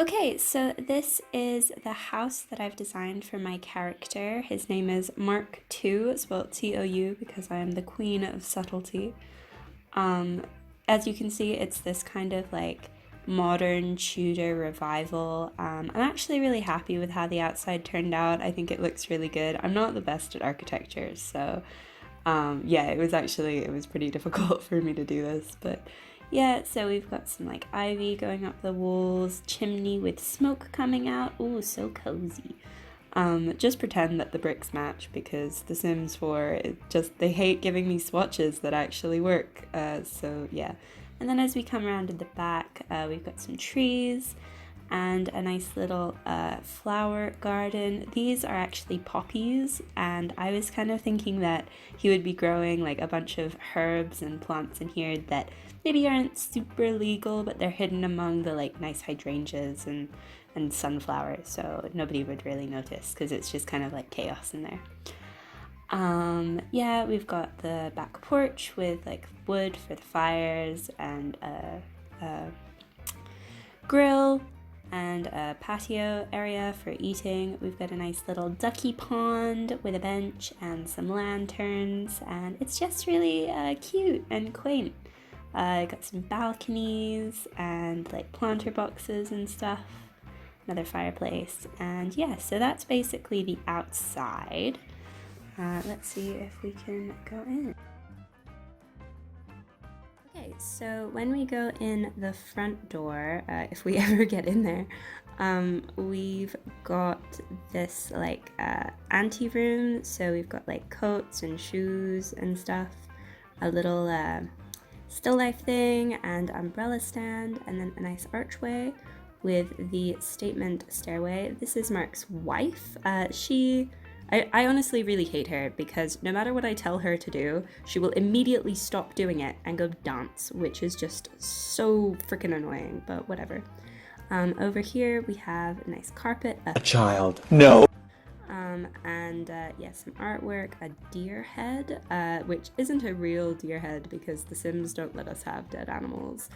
Okay, so this is the house that I've designed for my character. His name is Mark Tou, spelled Tou because I am the queen of subtlety. Um, as you can see, it's this kind of like modern Tudor revival. I'm actually really happy with how the outside turned out. I think it looks really good. I'm not the best at architecture, so yeah, it was pretty difficult for me to do this, but yeah, so we've got some like ivy going up the walls, chimney with smoke coming out. Ooh, so cozy. Just pretend that the bricks match because The Sims 4, they hate giving me swatches that actually work. So yeah. And then as we come around to the back, we've got some trees and a nice little flower garden. These are actually poppies, and I was kind of thinking that he would be growing like a bunch of herbs and plants in here that maybe aren't super legal, but they're hidden among the like nice hydrangeas and sunflowers, so nobody would really notice because it's just kind of like chaos in there. Yeah, we've got the back porch with like wood for the fires and a grill and a patio area for eating. We've got a nice little ducky pond with a bench and some lanterns, and it's just really cute and quaint. Got some balconies and like planter boxes and stuff, another fireplace, and yeah, so that's basically the outside. Let's see if we can go in. Okay, so when we go in the front door, if we ever get in there, we've got this like ante room. So we've got like coats and shoes and stuff, a little still life thing and umbrella stand, and then a nice archway with the statement stairway. This is Mark's wife. I honestly really hate her because no matter what I tell her to do, she will immediately stop doing it and go dance, which is just so freaking annoying, but whatever. Over here we have a nice carpet. A child. No. And yeah, some artwork, a deer head, which isn't a real deer head because The Sims don't let us have dead animals.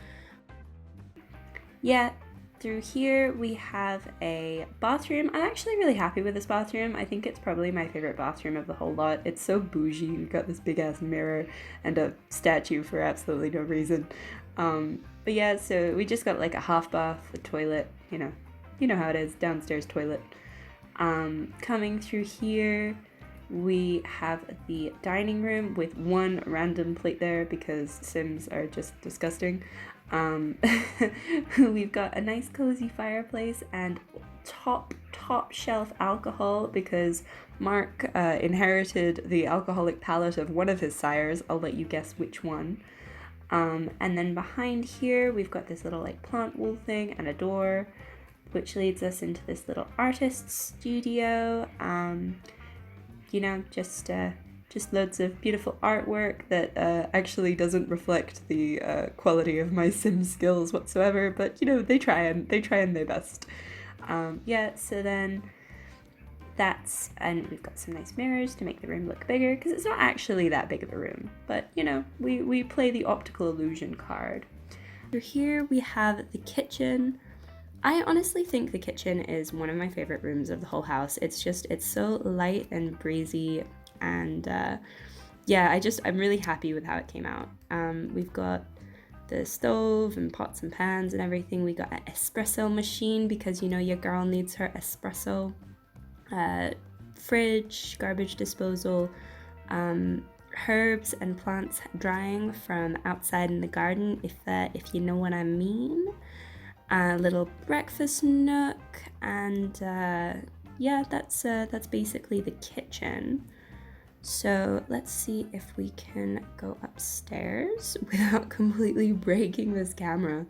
Yeah, through here we have a bathroom. I'm actually really happy with this bathroom. I think it's probably my favorite bathroom of the whole lot. It's so bougie. We've got this big ass mirror and a statue for absolutely no reason. But yeah, so we just got like a half bath, a toilet, you know how it is, downstairs toilet. Coming through here, we have the dining room with one random plate there because Sims are just disgusting. We've got a nice cozy fireplace and top shelf alcohol because Mark inherited the alcoholic palate of one of his sires. I'll let you guess which one. And then behind here we've got this little like plant wool thing and a door, which leads us into this little artist studio. Just loads of beautiful artwork that actually doesn't reflect the quality of my sim skills whatsoever, but they try and their best. Yeah, so then and we've got some nice mirrors to make the room look bigger because it's not actually that big of a room, but we play the optical illusion card. Through here we have the kitchen. I honestly think the kitchen is one of my favorite rooms of the whole house. It's so light and breezy, and yeah, I'm really happy with how it came out. We've got the stove and pots and pans and everything. We got an espresso machine because your girl needs her espresso. Fridge, garbage disposal, herbs and plants drying from outside in the garden, if you know what I mean. A little breakfast nook, and yeah, that's basically the kitchen. So let's see if we can go upstairs without completely breaking this camera.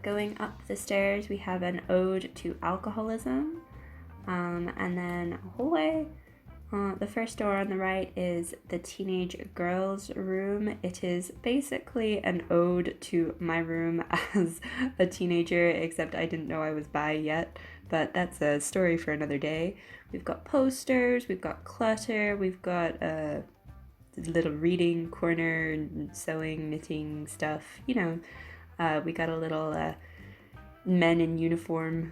Going up the stairs, we have an ode to alcoholism, and then a hallway. The first door on the right is the teenage girls' room. It is basically an ode to my room as a teenager, except I didn't know I was bi yet, but that's a story for another day. We've got posters, we've got clutter, we've got a little reading corner, sewing, knitting stuff, We got a little men in uniform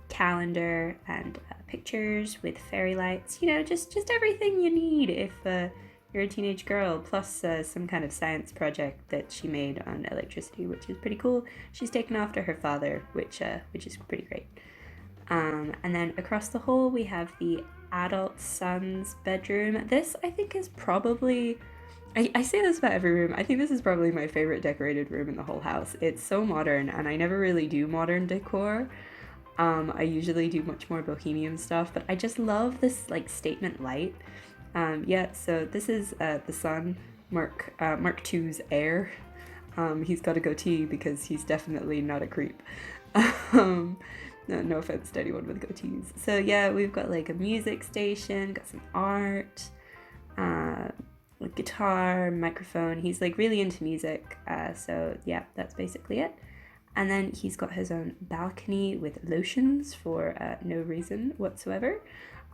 calendar and pictures with fairy lights, you know, just everything you need if you're a teenage girl, plus some kind of science project that she made on electricity, which is pretty cool. She's taken after her father, which is pretty great. And then across the hall we have the adult son's bedroom. This I think is probably, I say this about every room, I think this is probably my favorite decorated room in the whole house. It's so modern, and I never really do modern decor. I usually do much more bohemian stuff, but I just love this like statement light. Yeah, so this is the son, Mark Tou's heir. He's got a goatee because he's definitely not a creep. No offense to anyone with goatees. So yeah, we've got like a music station, got some art, guitar, microphone. He's like really into music. So yeah, that's basically it. And then he's got his own balcony with lotions for no reason whatsoever.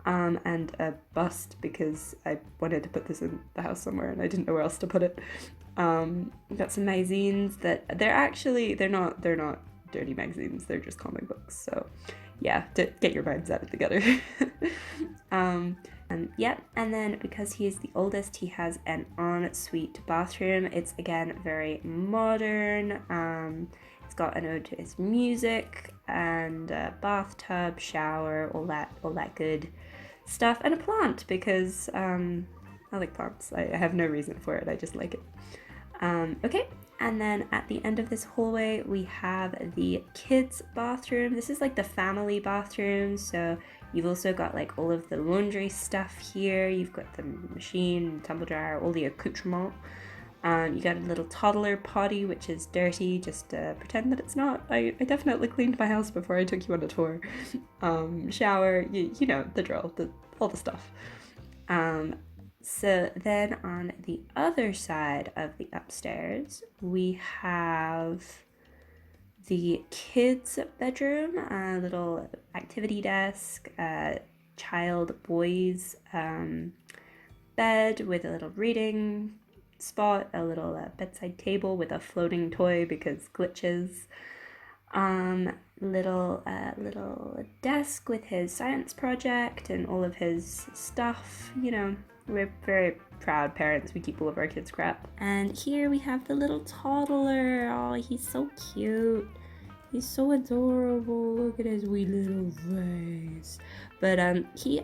And a bust because I wanted to put this in the house somewhere and I didn't know where else to put it. Got some magazines that they're not dirty magazines, they're just comic books. So yeah, get your minds at it together. And then because he is the oldest, he has an ensuite bathroom. It's again very modern. It's got an ode to his music and a bathtub, shower, all that good stuff, and a plant because I like plants. I have no reason for it, I just like it. Okay, and then at the end of this hallway we have the kids bathroom. This is like the family bathroom, so you've also got like all of the laundry stuff here. You've got the machine, tumble dryer, all the accoutrements. You got a little toddler potty, which is dirty, just pretend that it's not. I definitely cleaned my house before I took you on a tour. Shower, you know, the drill, all the stuff. So then on the other side of the upstairs, we have the kids' bedroom, a little activity desk, child boys' bed with a little reading spot, a little bedside table with a floating toy because glitches, little desk with his science project and all of his stuff. You know, we're very proud parents, we keep all of our kids' crap. And here we have the little toddler. Oh, he's so cute, he's so adorable. Look at his wee little face. But he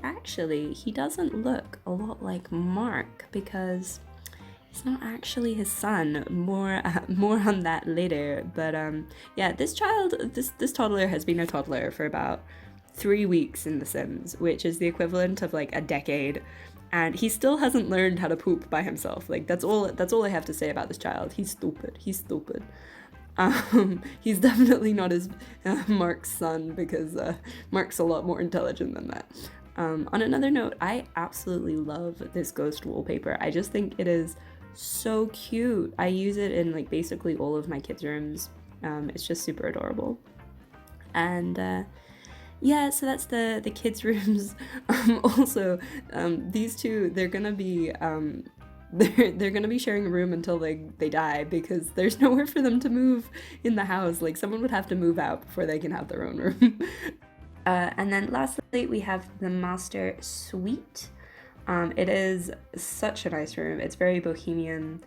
doesn't look a lot like Mark because it's not actually his son. More on that later. But yeah, this toddler has been a toddler for about 3 weeks in The Sims, which is the equivalent of like a decade, and he still hasn't learned how to poop by himself. Like that's all I have to say about this child. He's stupid. He's definitely not his Mark's son, because Mark's a lot more intelligent than that. On another note, I absolutely love this ghost wallpaper. I just think it is so cute. I use it in like basically all of my kids' rooms. It's just super adorable. And yeah, so that's the kids' rooms. Also, these two, they're gonna be they're gonna be sharing a room until they die, because there's nowhere for them to move in the house. Like someone would have to move out before they can have their own room. And then lastly, we have the master suite. It is such a nice room. It's very bohemian,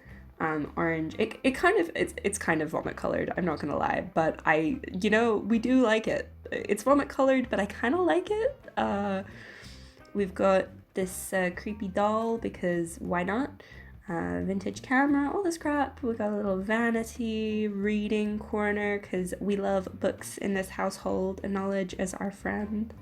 orange. It's kind of vomit colored, I'm not gonna lie, but we do like it. It's vomit colored, but I kind of like it. We've got this creepy doll, because why not? Vintage camera, all this crap. We got a little vanity reading corner, because we love books in this household and knowledge is our friend.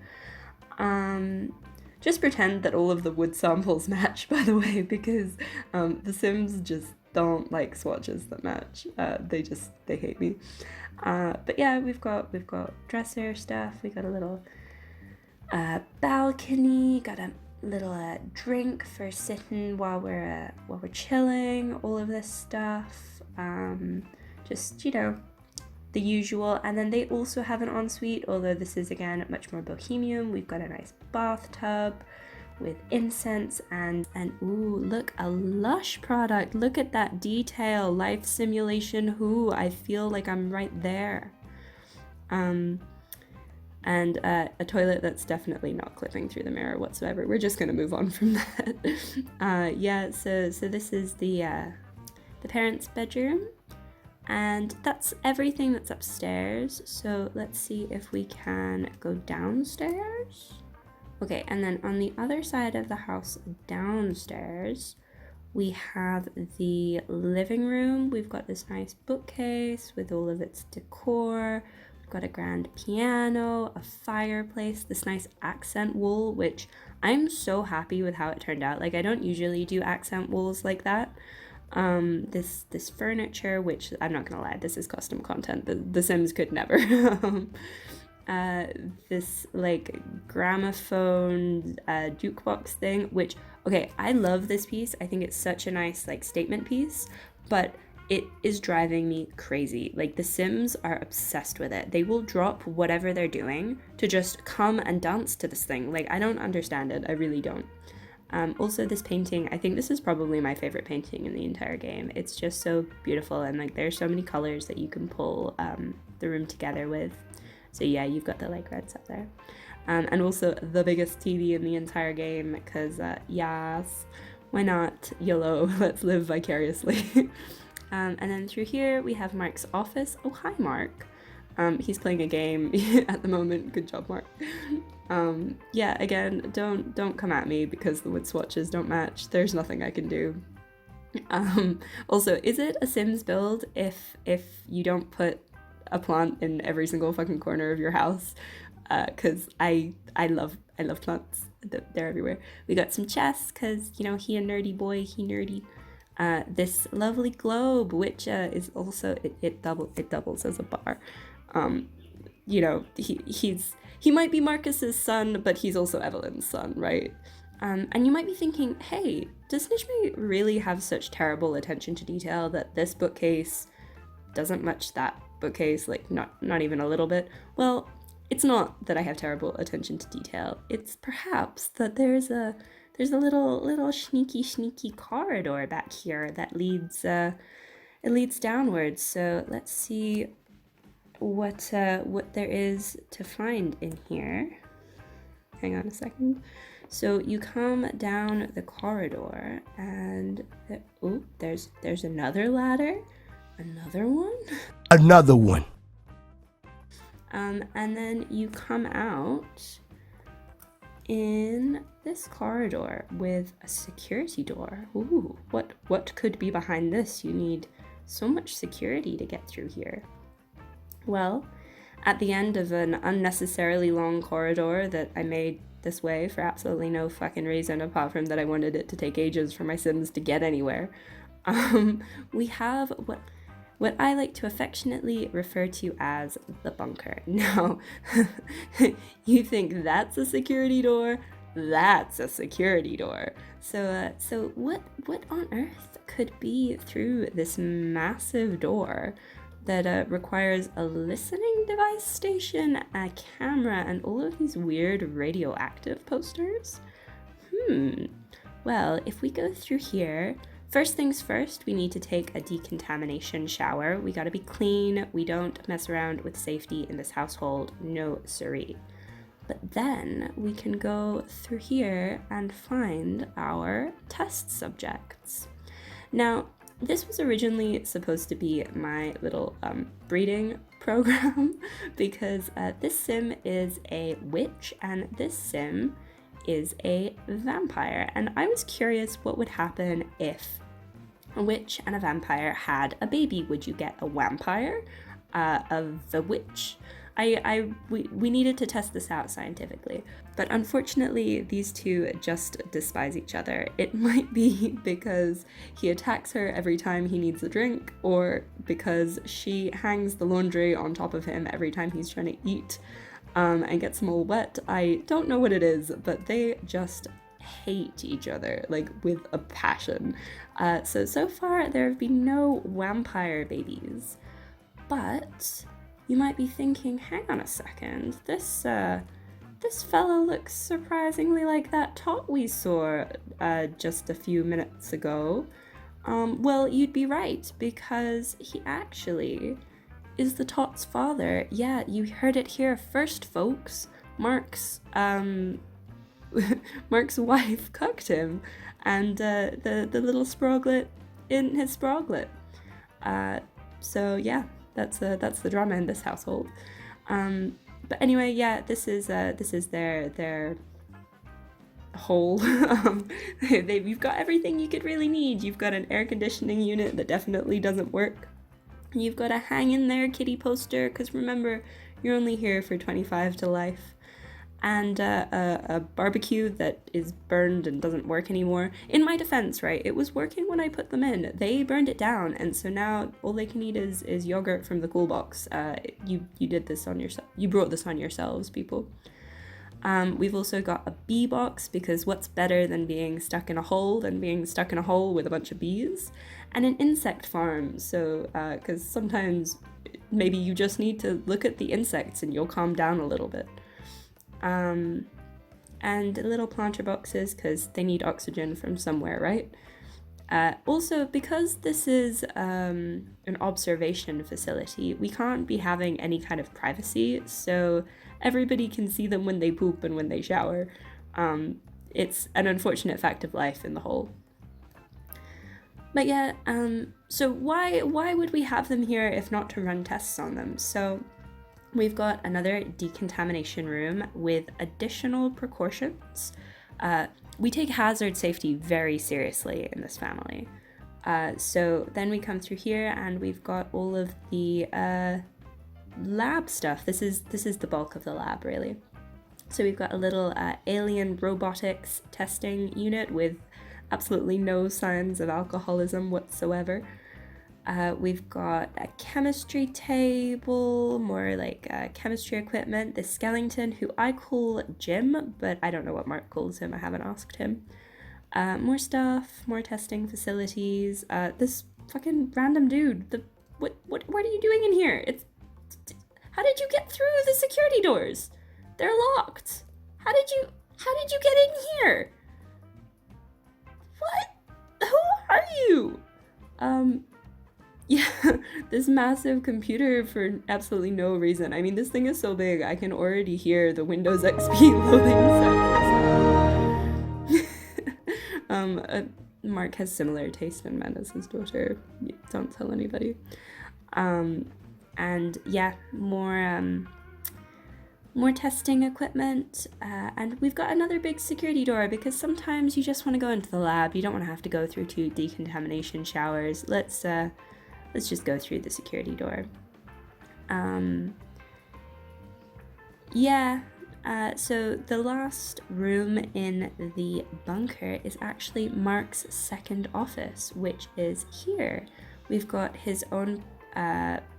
Just pretend that all of the wood samples match, by the way, because the Sims just don't like swatches that match. They hate me. But yeah, we've got dresser stuff. We got a little balcony. Got a little drink for sitting while we're chilling. All of this stuff. Just the usual. And then they also have an ensuite, although this is again much more bohemian. We've got a nice bathtub with incense and ooh, look, a Lush product. Look at that detail. Life simulation. Ooh, I feel like I'm right there. And a toilet that's definitely not clipping through the mirror whatsoever. We're just gonna move on from that. Yeah, so this is the parents' bedroom, and that's everything that's upstairs. So let's see if we can go downstairs. Okay, and then on the other side of the house downstairs, we have the living room. We've got this nice bookcase with all of its decor. We've got a grand piano, a fireplace, this nice accent wall, which I'm so happy with how it turned out. Like, I don't usually do accent walls like that. This furniture, which I'm not gonna lie, this is custom content. The Sims could never. This like gramophone jukebox thing, which, okay, I love this piece. I think it's such a nice like statement piece, but it is driving me crazy. Like, the Sims are obsessed with it. They will drop whatever they're doing to just come and dance to this thing. Like, I don't understand it. I really don't. Also, this painting, I think this is probably my favorite painting in the entire game. It's just so beautiful, and like there's so many colors that you can pull the room together with. So yeah, you've got the like reds up there. And also the biggest TV in the entire game, because yes, why not? YOLO, let's live vicariously. And then through here we have Mark's office. Oh, hi Mark. He's playing a game at the moment. Good job, Mark. Yeah, again, don't come at me because the wood swatches don't match. There's nothing I can do. Also, is it a Sims build if you don't put a plant in every single fucking corner of your house? Because I love plants. They're everywhere. We got some chests because, you know, he a nerdy boy, he nerdy. This lovely globe, which is also it doubles as a bar. You know, he might be Marcus's son, but he's also Evelyn's son, right? And you might be thinking, hey, does Nishme really have such terrible attention to detail that this bookcase doesn't match that bookcase, like not even a little bit? Well, it's not that I have terrible attention to detail. It's perhaps that there's a little sneaky corridor back here that leads it leads downwards. So let's see what there is to find in here. Hang on a second. So you come down the corridor, and there's another ladder, another one, another one. And then you come out in this corridor with a security door. Ooh, what could be behind this? You need so much security to get through here. Well, at the end of an unnecessarily long corridor that I made this way for absolutely no fucking reason apart from that I wanted it to take ages for my Sims to get anywhere, we have what I like to affectionately refer to as the bunker. Now, you think that's a security door? That's a security door. So what on earth could be through this massive door that requires a listening device station, a camera, and all of these weird radioactive posters? Well, if we go through here, first things first, we need to take a decontamination shower. We gotta be clean. We don't mess around with safety in this household. No siree. But then we can go through here and find our test subjects. Now, this was originally supposed to be my little breeding program because this Sim is a witch and this Sim is a vampire. And I was curious what would happen if a witch and a vampire had a baby. Would you get a vampire of the witch? We needed to test this out scientifically, but unfortunately these two just despise each other. It might be because he attacks her every time he needs a drink, or because she hangs the laundry on top of him every time he's trying to eat and gets them all wet. I don't know what it is, but they just hate each other, like with a passion. So far there have been no vampire babies, but you might be thinking, hang on a second, this this fella looks surprisingly like that tot we saw just a few minutes ago. Well, you'd be right, because he actually is the tot's father. Yeah, you heard it here first, folks. Mark's Mark's wife cooked him, and the little sproglet in his sproglet. So yeah, that's the drama in this household. But anyway, yeah, this is their hole. You've got everything you could really need. You've got an air conditioning unit that definitely doesn't work. You've got a hang in there kitty poster, because remember, you're only here for 25 to life. And a barbecue that is burned and doesn't work anymore. In my defense, right, it was working when I put them in. They burned it down, and so now all they can eat is yogurt from the cool box. You did this on yourself. You brought this on yourselves, people. We've also got a bee box, because what's better than being stuck in a hole than being stuck in a hole with a bunch of bees? And an insect farm, so because sometimes maybe you just need to look at the insects and you'll calm down a little bit. And little planter boxes, because they need oxygen from somewhere, right? Also, because this is an observation facility, we can't be having any kind of privacy, so everybody can see them when they poop and when they shower. It's an unfortunate fact of life in the hole. But yeah, so why would we have them here if not to run tests on them? So we've got another decontamination room with additional precautions. We take hazard safety very seriously in this family. So then we come through here and we've got all of the lab stuff. This is the bulk of the lab, really. So we've got a little alien robotics testing unit with absolutely no signs of alcoholism whatsoever. We've got a chemistry table, more like chemistry equipment. This skeleton, who I call Jim, but I don't know what Mark calls him. I haven't asked him. More stuff, more testing facilities. This fucking random dude. What are you doing in here? How did you get through the security doors? They're locked. How did you get in here? What? Who are you? Yeah, this massive computer for absolutely no reason. I mean, this thing is so big, I can already hear the Windows XP loading sounds. Mark has similar taste in men as his daughter. Don't tell anybody. And yeah, more testing equipment, and we've got another big security door, because sometimes you just want to go into the lab. You don't want to have to go through 2 decontamination showers. Let's just go through the security door. So the last room in the bunker is actually Mark's second office, which is here. We've got his own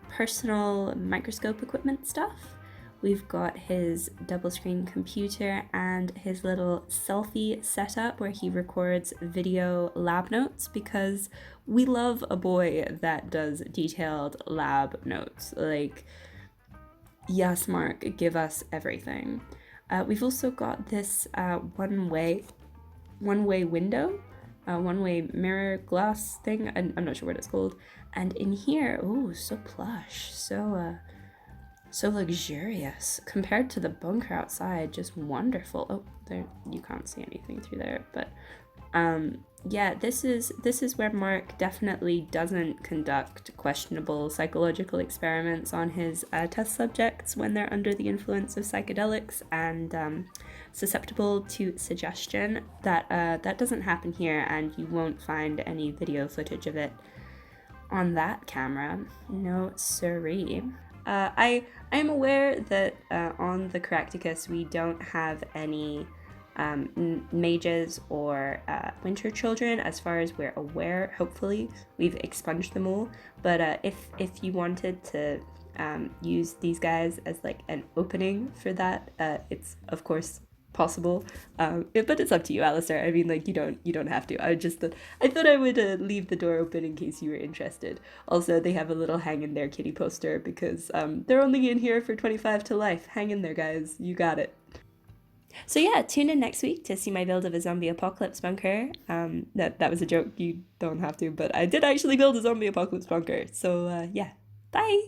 personal microscope equipment stuff. We've got his double screen computer and his little selfie setup where he records video lab notes, because we love a boy that does detailed lab notes. Like, yes, Mark, give us everything. We've also got this one-way window, one-way mirror glass thing. I'm not sure what it's called. And in here, oh, so plush, so luxurious compared to the bunker outside. Just wonderful. Oh, there, you can't see anything through there, but yeah, this is where Mark definitely doesn't conduct questionable psychological experiments on his test subjects when they're under the influence of psychedelics and susceptible to suggestion. That doesn't happen here, and you won't find any video footage of it on that camera. No siree. I am aware that on the Caractacus we don't have any mages or winter children, as far as we're aware. Hopefully we've expunged them all, but if you wanted to use these guys as like an opening for that, it's of course possible, but it's up to you, Alistair. I mean, like, you don't have to. I thought I would leave the door open in case you were interested. Also, they have a little hang in there kitty poster, because they're only in here for 25 to life. Hang in there, guys, you got it. So yeah, tune in next week to see my build of a zombie apocalypse bunker. That was a joke. You don't have to, but I did actually build a zombie apocalypse bunker. So yeah, bye.